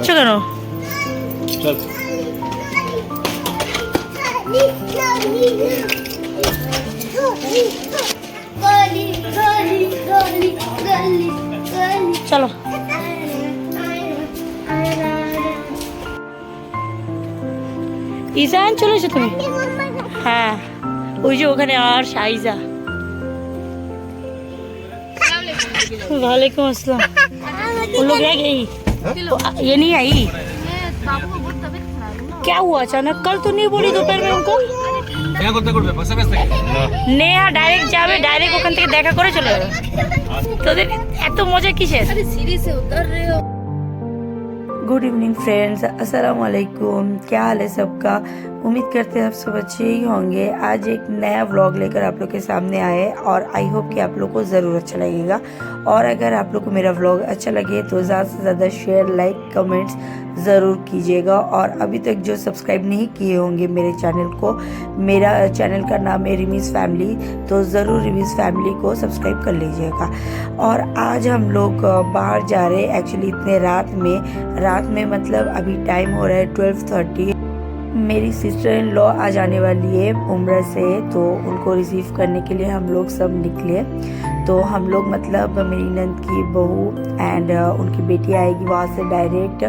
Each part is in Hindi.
যাচ্ছ কেন? চলো। ঈশান চলে এসো তুমি? হ্যাঁ, ওই যে ওখানে আর সাইজা। वालेकुम अस्सलाम। वो लोग रह गई, ये नहीं आई। क्या हुआ अचानक? कल तो नहीं बोली दोपहर में उनको। নেহা ডাইরেক্ট যাবে, ডাইরেক্ট ওখান থেকে দেখা করে চলে যাবে। তোদের এত মজা কিসের? गुड इवनिंग फ्रेंड्स, अस्सलाम वालेकुम। क्या हाल है सबका? उम्मीद करते हैं आप सब अच्छे ही होंगे। आज एक नया व्लॉग लेकर आप लोग के सामने आए और आई होप कि आप लोग को ज़रूर अच्छा लगेगा। और अगर आप लोग को मेरा व्लॉग अच्छा लगे तो ज़्यादा से ज़्यादा शेयर, लाइक, कमेंट्स ज़रूर कीजिएगा। और अभी तक जो सब्सक्राइब नहीं किए होंगे मेरे चैनल को, मेरा चैनल का नाम है रिमीज़ फैमिली, तो ज़रूर रिमीज़ फैमिली को सब्सक्राइब कर लीजिएगा। और आज हम लोग बाहर जा रहे हैं, एक्चुअली इतने रात में मतलब अभी टाइम हो रहा है 12:30। मेरी सिस्टर इन लॉ आ जाने वाली है उम्र से, तो उनको रिसीव करने के लिए हम लोग सब निकले। तो हम लोग मतलब मेरी नंद की बहू एंड उनकी बेटी आएगी वहाँ से डायरेक्ट,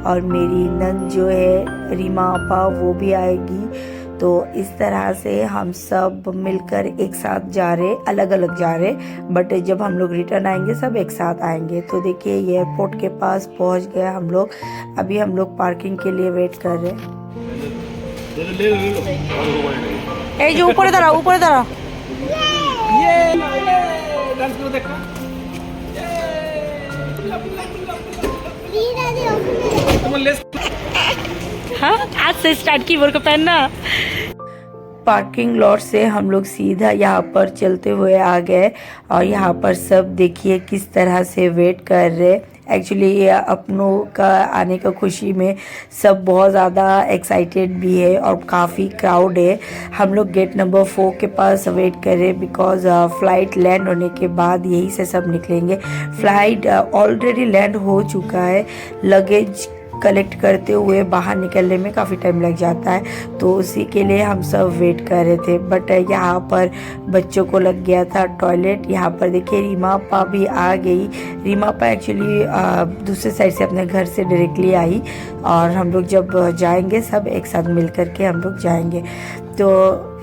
और मेरी नंद जो है रीमा आपा वो भी आएगी। तो इस तरह से हम सब मिलकर एक साथ जा रहे, अलग अलग जा रहे, बट जब हम लोग रिटर्न आएंगे सब एक साथ आएंगे। तो देखिए एयरपोर्ट के पास पहुंच गए हम लोग। अभी हम लोग पार्किंग के लिए वेट कर रहे हैं। এই যে উপরে দাঁড়াও, উপরে দাঁড়াও। हाँ, आज से स्टार्ट की बोल को पहनना। पार्किंग लॉट से हम लोग सीधा यहाँ पर चलते हुए आ गए, और यहाँ पर सब देखिए किस तरह से वेट कर रहे। एक्चुअली अपनों का आने का खुशी में सब बहुत ज़्यादा एक्साइटेड भी है और काफ़ी क्राउड है। हम लोग गेट नंबर 4 के पास वेट कर रहे, बिकॉज फ़्लाइट लैंड होने के बाद यहीं से सब निकलेंगे। फ़्लाइट ऑलरेडी लैंड हो चुका है, लगेज कलेक्ट करते हुए बाहर निकलने में काफ़ी टाइम लग जाता है, तो उसी के लिए हम सब वेट कर रहे थे। बट यहाँ पर बच्चों को लग गया था टॉयलेट। यहाँ पर देखिए रीमा आपा भी आ गई। रीमा आपा एक्चुअली दूसरे साइड से अपने घर से डायरेक्टली आई, और हम लोग जब जाएंगे सब एक साथ मिल कर के हम लोग जाएंगे। तो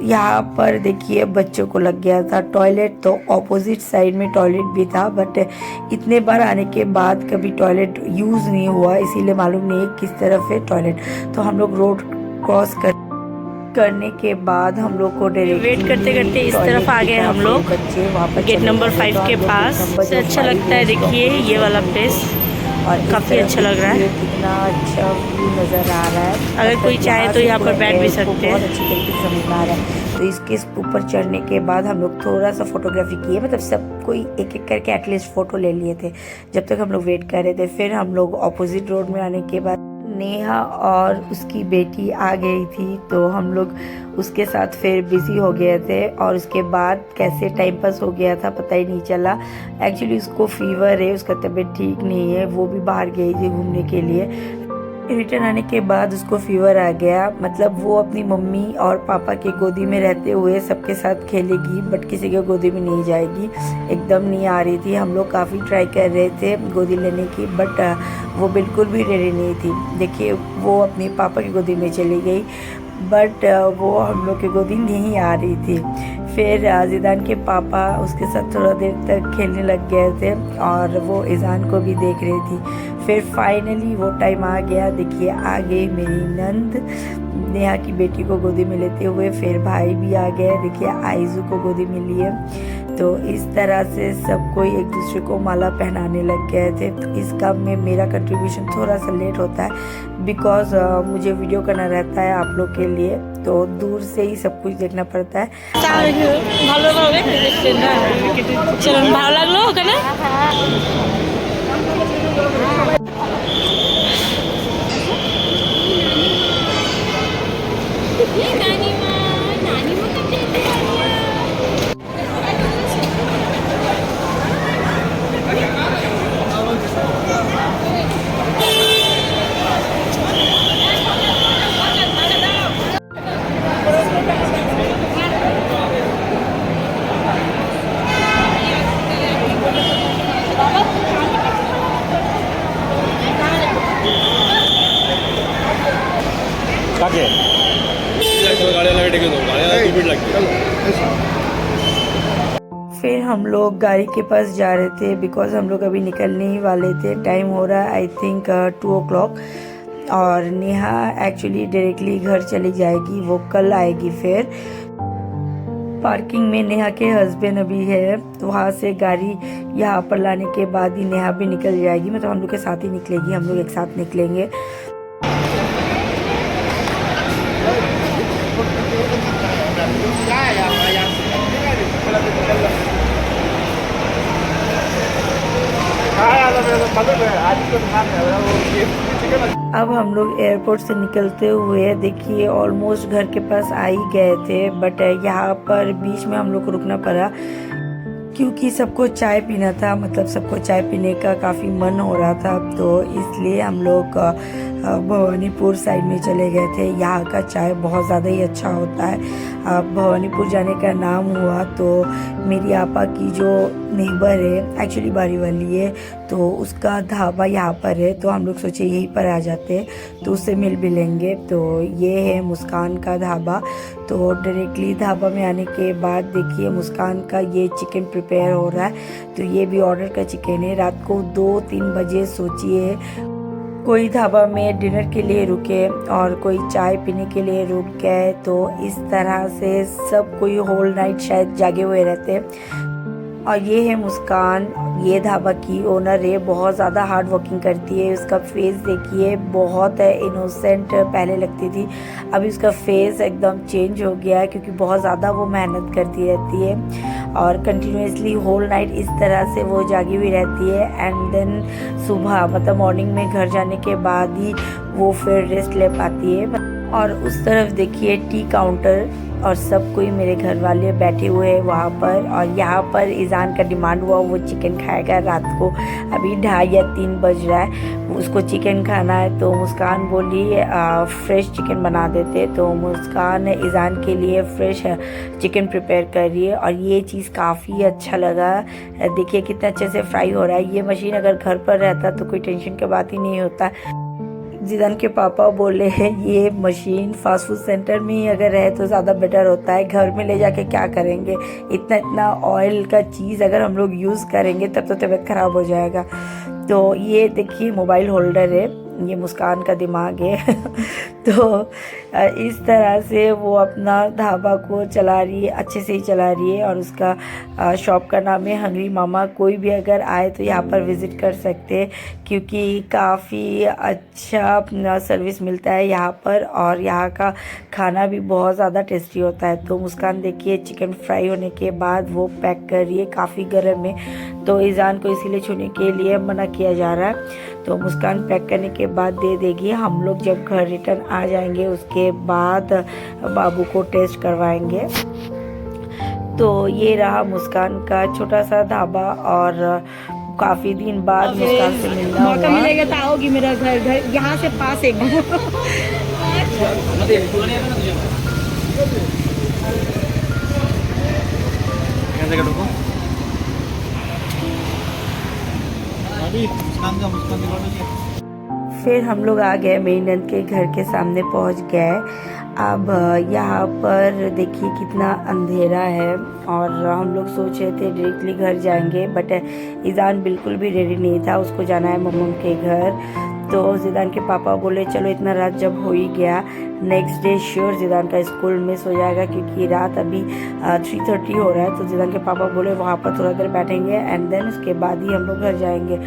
यहाँ पर देखिए बच्चों को लग गया था टॉयलेट, तो ऑपोजिट साइड में टॉयलेट भी था, बट इतने बार आने के बाद कभी टॉयलेट यूज़ नहीं हुआ, इसीलिए मालूम नहीं है किस तरफ है टॉयलेट। तो हम लोग रोड क्रॉस करने के बाद हम लोग को वेट करते करते इस तरफ आ गए हम लोग, बच्चे वहाँ पर गेट नंबर 5 के पास। अच्छा लगता है, देखिए ये वाला प्लेस और काफ़ी अच्छा लग रहा है, कितना अच्छा व्यू नज़र आ रहा है। अगर कोई चाहे तो यहाँ पर बैठ भी सकते हैं, बहुत अच्छी तरीके से समझ में आ रहा है। तो इसके ऊपर चढ़ने के बाद हम लोग थोड़ा सा फोटोग्राफी किए, मतलब सब कोई एक एक करके एटलीस्ट फ़ोटो ले लिए थे जब तक हम लोग वेट कर रहे थे। फिर हम लोग अपोजिट रोड में आने के बाद नेहा और उसकी बेटी आ गई थी, तो हम लोग उसके साथ फिर बिज़ी हो गए थे, और उसके बाद कैसे टाइम पास हो गया था पता ही नहीं चला। एक्चुअली उसको फीवर है, उसका तबीयत ठीक नहीं है, वो भी बाहर गई थी घूमने के लिए। रिटर्न आने के बाद उसको फीवर आ गया, मतलब वो अपनी मम्मी और पापा के गोदी में रहते हुए सबके साथ खेलेगी, बट किसी के गोदी में नहीं जाएगी, एकदम नहीं आ रही थी। हम लोग काफ़ी ट्राई कर रहे थे गोदी लेने की, बट वो बिल्कुल भी रेडी नहीं थी। देखिए वो अपनी पापा की गोदी में चली गई, बट वो हम लोग की गोदी नहीं आ रही थी। फिर ज़िदान के पापा उसके साथ थोड़ा देर तक खेलने लग गए थे, और वो ईज़ान को भी देख रही थी। फिर फाइनली वो टाइम आ गया, देखिए आ गई मेरी नंद नेहा की बेटी को गोदी में लेते हुए। फिर भाई भी आ गए, देखिए आइजू को गोदी में लिए। तो इस तरह से सब कोई एक दूसरे को माला पहनाने लग गए थे। तो इस काम में मेरा कंट्रीब्यूशन थोड़ा सा लेट होता है, बिकॉज मुझे वीडियो करना रहता है आप लोग के लिए, तो दूर से ही सब कुछ देखना पड़ता है। ভালো লাগলো ওখানে। आगे फिर हम लोग गाड़ी के पास जा रहे थे बिकॉज हम लोग अभी निकलने ही वाले थे। टाइम हो रहा है आई थिंक 2 o'clock और नेहा एक्चुअली डायरेक्टली घर चली जाएगी, वो कल आएगी। फिर पार्किंग में नेहा के हस्बैंड अभी है, वहाँ से गाड़ी यहाँ पर लाने के बाद ही नेहा भी निकल जाएगी, मतलब हम लोग के साथ ही निकलेगी, हम लोग एक साथ निकलेंगे। अब हम लोग एयरपोर्ट से निकलते हुए देखिए ऑलमोस्ट घर के पास आ ही गए थे, बट यहाँ पर बीच में हम लोग को रुकना पड़ा क्योंकि सबको चाय पीना था, मतलब सबको चाय पीने का काफ़ी मन हो रहा था, तो इसलिए हम लोग भवानीपुर साइड में चले गए थे। यहाँ का चाय बहुत ज़्यादा ही अच्छा होता है। भवानीपुर जाने का नाम हुआ तो मेरी आपा की जो नेबर है, एक्चुअली बारी वाली है, तो उसका ढाबा यहाँ पर है, तो हम लोग सोचे यहीं पर आ जाते तो उससे मिल भी लेंगे। तो ये है मुस्कान का ढाबा। तो डायरेक्टली ढाबा में आने के बाद देखिए मुस्कान का ये चिकन प्रिपेयर हो रहा है, तो ये भी ऑर्डर का चिकन है। रात को 2-3 बजे सोचिए कोई ढाबा में डिनर के लिए रुके और कोई चाय पीने के लिए रुक गए, तो इस तरह से सब कोई होल नाइट शायद जागे हुए रहते। और ये है मुस्कान, ये ढाबा की ओनर है, बहुत ज़्यादा हार्ड वर्किंग करती है। उसका फेस देखिए बहुत इनोसेंट पहले लगती थी, अभी उसका फेस एकदम चेंज हो गया है क्योंकि बहुत ज़्यादा वो मेहनत करती रहती है और कंटिन्यूसली होल नाइट इस तरह से वो जागी हुई रहती है। एंड देन सुबह मतलब मॉर्निंग में घर जाने के बाद ही वो फिर रेस्ट ले पाती है। और उस तरफ देखिए टी काउंटर और सब कोई मेरे घर वाले बैठे हुए हैं वहाँ पर। और यहाँ पर ईजान का डिमांड हुआ वो चिकन खाएगा रात को, अभी 2:30 या 3 बज रहा है, उसको चिकन खाना है। तो मुस्कान बोली फ्रेश चिकन बना देते, तो मुस्कान ईजान के लिए फ्रेश चिकन प्रिपेयर कर रही है। और ये चीज़ काफ़ी अच्छा लगा, देखिए कितना अच्छे से फ्राई हो रहा है। ये मशीन अगर घर पर रहता तो कोई टेंशन की बात ही नहीं होता। जिदान के पापा बोले हैं ये मशीन फास्ट फूड सेंटर में ही अगर रहे तो ज़्यादा बेटर होता है, घर में ले जाके क्या करेंगे, इतना ऑयल का चीज़ अगर हम लोग यूज़ करेंगे तब तो तबीयत ख़राब हो जाएगा। तो ये देखिए मोबाइल होल्डर है, ये मुस्कान का दिमाग है तो इस तरह से वो अपना ढाबा को चला रही है, अच्छे से ही चला रही है। और उसका शॉप का नाम है हंगरी मामा। कोई भी अगर आए तो यहाँ पर विज़िट कर सकते हैं क्योंकि काफ़ी अच्छा सर्विस मिलता है यहाँ पर और यहाँ का खाना भी बहुत ज़्यादा टेस्टी होता है। तो मुस्कान देखिए चिकन फ्राई होने के बाद वो पैक कर रही है, काफ़ी गर्म है, तो ईजान को इसीलिए छूने के लिए मना किया जा रहा है। तो मुस्कान पैक करने के बाद दे देगी। हम लोग जब घर रिटर्न आ जाएंगे उसके बाद बाबू को टेस्ट करवाएंगे। तो ये रहा मुस्कान का छोटा सा ढाबा और काफ़ी दिन बाद मुस्कान से मिलना हुआ। मौका मिलेगा तो आओगी मेरा घर यहाँ से पास है। फिर हम लोग आ गए, मेरी नंद के घर के सामने पहुंच गए। अब यहाँ पर देखिए कितना अंधेरा है और हम लोग सोच रहे थे डायरेक्टली घर जाएंगे, बट ईजान बिल्कुल भी रेडी नहीं था, उसको जाना है मम्मी के घर। तो जिदान के पापा बोले चलो इतना रात जब हो ही गया, नेक्स्ट डे श्योर जिदान का स्कूल मिस हो जाएगा क्योंकि रात अभी 3:30 हो रहा है। तो जिदान के पापा बोले वहाँ पर थोड़ा देर बैठेंगे एंड देन उसके बाद ही हम लोग घर जाएंगे।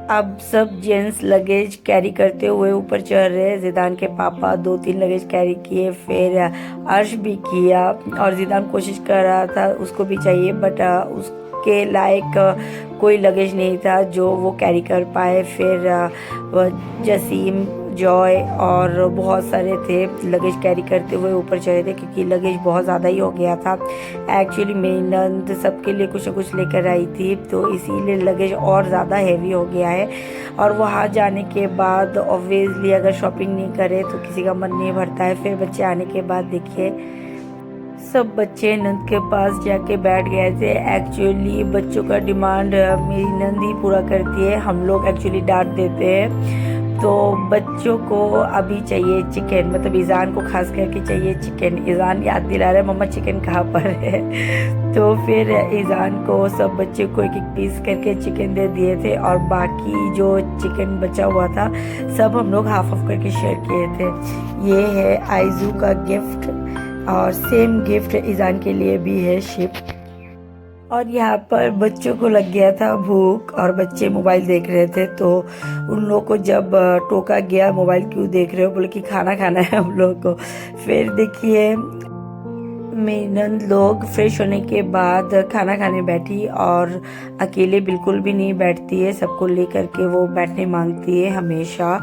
अब सब जेंट्स लगेज कैरी करते हुए ऊपर चढ़ रहे। जिदान के पापा 2-3 लगेज कैरी किए, फिर अर्श भी किया और जिदान कोशिश कर रहा था उसको भी चाहिए, बट उसके लायक कोई लगेज नहीं था जो वो कैरी कर पाए। फिर जसीम, जॉय और बहुत सारे थे लगेज कैरी करते हुए ऊपर चढ़े थे क्योंकि लगेज बहुत ज़्यादा ही हो गया था। एक्चुअली मेरी नंद सबके लिए कुछ न कुछ लेकर आई थी, तो इसीलिए लगेज और ज़्यादा हैवी हो गया है। और वहाँ जाने के बाद ऑब्वियसली अगर शॉपिंग नहीं करे तो किसी का मन नहीं भरता है। फिर बच्चे आने के बाद देखिए सब बच्चे नंद के पास जाके बैठ गए थे। एक्चुअली बच्चों का डिमांड मेरी नंद ही पूरा करती है, हम लोग एक्चुअली डांट देते हैं। तो बच्चों को अभी चाहिए चिकन, मतलब ईजान को खास करके चाहिए चिकन। ईजान याद दिला रहे मम्मा चिकन कहाँ पर है। तो फिर ईजान को सब बच्चे को एक एक पीस करके चिकन दे दिए थे और बाकी जो चिकन बचा हुआ था सब हम लोग हाफ हाफ करके शेयर किए थे। ये है आइजू का गिफ्ट और सेम गिफ्ट ईजान के लिए भी है शिप। और यहाँ पर बच्चों को लग गया था भूख और बच्चे मोबाइल देख रहे थे, तो उन लोगों को जब टोका गया मोबाइल क्यों देख रहे हो, बोले कि खाना खाना है हम लोग को। फिर देखिए मेरी नंद लोग फ्रेश होने के बाद खाना खाने बैठी और अकेले बिल्कुल भी नहीं बैठती है, सबको लेकर के वो बैठने मांगती है हमेशा।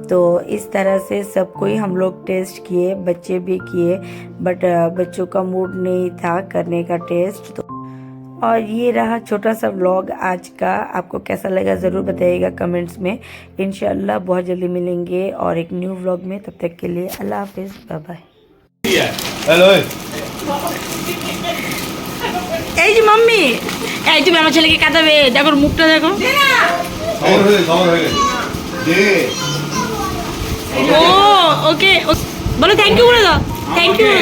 तो इस तरह से सबको ही हम लोग टेस्ट किए, बच्चे भी किए, बट बच्चों का मूड नहीं था करने का टेस्ट। तो और ये रहा छोटा सा व्लॉग आज का। आपको कैसा लगा ज़रूर बताइएगा कमेंट्स में। इंशाल्लाह बहुत जल्दी मिलेंगे और एक न्यू व्लॉग में। तब तक के लिए अल्लाह हाफिज़, बाय बाय। হ্যালো এই যে মাম্মি, এই তুমি আমার ছেলেকে কাঁদাবে, দেখো ওর মুখটা দেখো। খবর হয়ে গেছে দে ও ওকে বলো থ্যাংক ইউ বলে দাও, থ্যাংক ইউ।